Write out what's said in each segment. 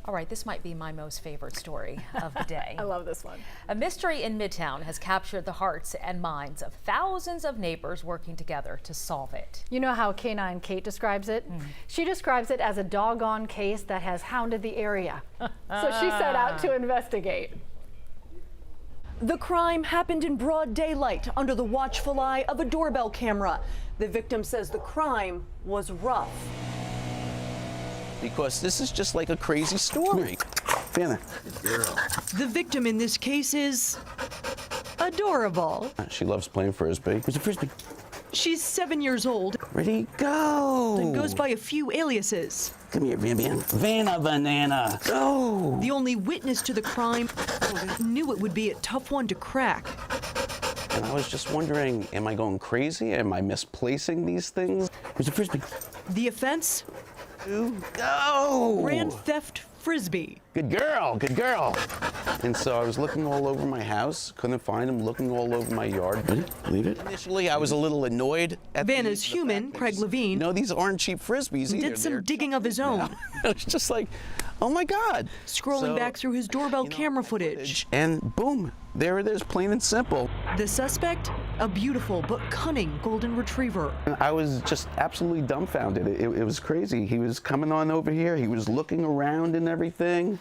All right, this might be my most favorite story of the day. I love this one. A mystery in Midtown has captured the hearts and minds of thousands of neighbors working together to solve it. You know how Canine Kate describes it? She describes it as a doggone case that has hounded the area. So she set out to investigate. The crime happened in broad daylight under the watchful eye of a doorbell camera. The victim says the crime was rough. Because this is just like a crazy story. Vanna. The victim in this case is adorable. She loves playing Frisbee. Where's the Frisbee? She's 7 years old Where'd he go? and goes by a few aliases. Come here, Van. Vanna Banana. Go! The only witness to the crime knew it would be a tough one to crack. And I was just wondering, am I going crazy? Am I misplacing these things? Where's the Frisbee? The offense? Go! Grand theft Frisbee. Good girl, good girl. And so I was looking all over my house, couldn't find him, looking all over my yard. Ready? Leave it. Initially, I was a little annoyed at Vanna's the human, fact that Craig these- Levine, No, these aren't cheap Frisbees either. did some They're digging of his own, It's just like, oh my God. scrolling So, back through his doorbell camera footage. And boom, there it is, plain and simple. The suspect, a beautiful but cunning golden retriever. And I was just absolutely dumbfounded. It was crazy. He was coming on over here. He was looking around and everything.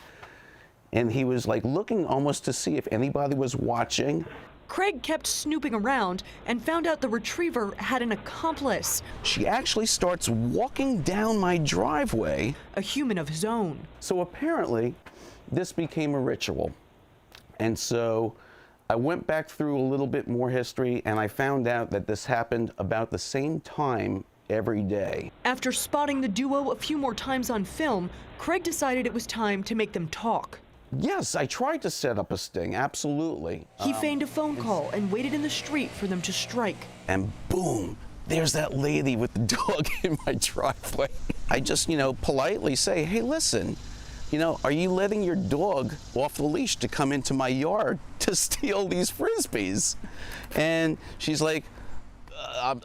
And he was like looking almost to see if anybody was watching. Craig kept snooping around and found out the retriever had an accomplice, She actually starts walking down my driveway. a human of his own. So apparently, this became a ritual. And so I went back through a little bit more history and I found out that this happened about the same time every day. After spotting the duo a few more times on film, Craig decided it was time to make them talk. Yes, I tried to set up a sting, absolutely. He feigned a phone call and waited in the street for them to strike. And boom, there's that lady with the dog in my driveway. I just, politely say, hey, listen, are you letting your dog off the leash to come into my yard to steal these Frisbees? And she's like,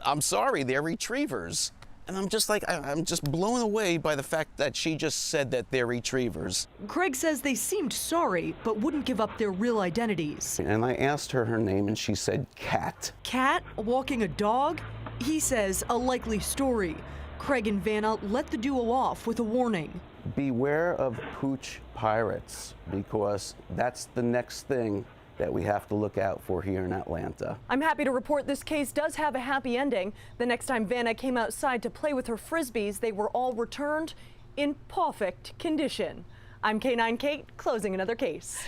I'm sorry, they're retrievers. And I'm just like, I'm just blown away by the fact that she just said that they're retrievers. Craig says they seemed sorry, but wouldn't give up their real identities. And I asked her name and she said Cat. Cat walking a dog? He says a likely story. Craig and Vanna let the duo off with a warning. Beware of Pooch pirates, because that's the next thing that we have to look out for here in Atlanta. I'm happy to report this case does have a happy ending. The next time Vanna came outside to play with her Frisbees, they were all returned in perfect condition. I'm Canine Kate, closing another case.